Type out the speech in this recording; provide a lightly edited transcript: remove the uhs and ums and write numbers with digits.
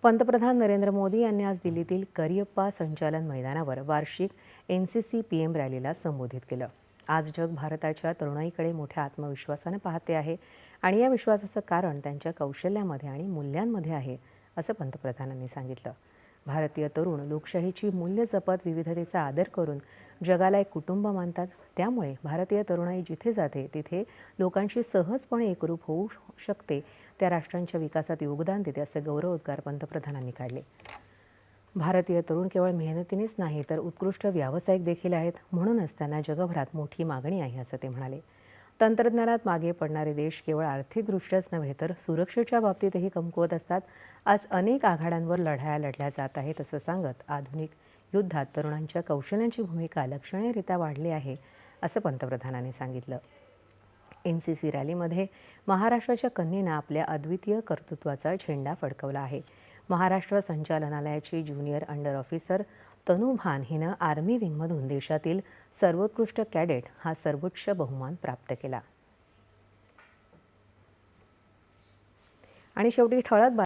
पंतप्रधान नरेंद्र मोदी यांनी आज दिल्लीतील करिअप्पा संचालन मैदानावर वार्षिक NCC PM रॅलीला संबोधित केलं. आज जग भारताच्या तरुणाईकडे मोठ्या आत्मविश्वासाने पाहते आहे आणि या विश्वासाचं कारण त्यांच्या कौशल्यामध्ये आणि मूल्यांमध्ये आहे, असं पंतप्रधानांनी सांगितलं. भारतीय तरुण लोकशाहीची मूल्य जपत विविधतेचा आदर करून जगाला एक कुटुंब मानतात. त्यामुळे भारतीय तरुणाई जिथे जाते तिथे लोकांशी सहजपणे एकरूप होऊ शकते, त्या राष्ट्रांच्या विकासात योगदान देते, असे गौरवोद्गार पंतप्रधानांनी काढले. भारतीय तरुण केवळ मेहनतीनेच नाही तर उत्कृष्ट व्यावसायिक देखील आहेत. म्हणूनच त्यांना जगभरात मोठी मागणी आहे, असं ते म्हणाले. तंत्रज्ञानात मागे पडणारे देश केवळ आर्थिकदृष्ट्याच नव्हे तर सुरक्षेच्या बाबतीतही कमकुवत असतात. आज अनेक आघाड्यांवर लढाया लढल्या जात आहेत, असं सांगत आधुनिक युद्धात तरुणांच्या कौशल्यांची भूमिका लक्षणीयरित्या वाढली आहे, असं पंतप्रधानांनी सांगितलं. NCC रॅलीमध्ये महाराष्ट्राच्या कन्येनं आपल्या अद्वितीय कर्तृत्वाचा झेंडा फडकवला आहे. महाराष्ट्र संचालनालयाची ज्युनियर अंडर ऑफिसर तनू भान हिनं आर्मी विंगमधून देशातील सर्वोत्कृष्ट कॅडेट हा सर्वोच्च बहुमान प्राप्त केला. आणि शेवटी ठळक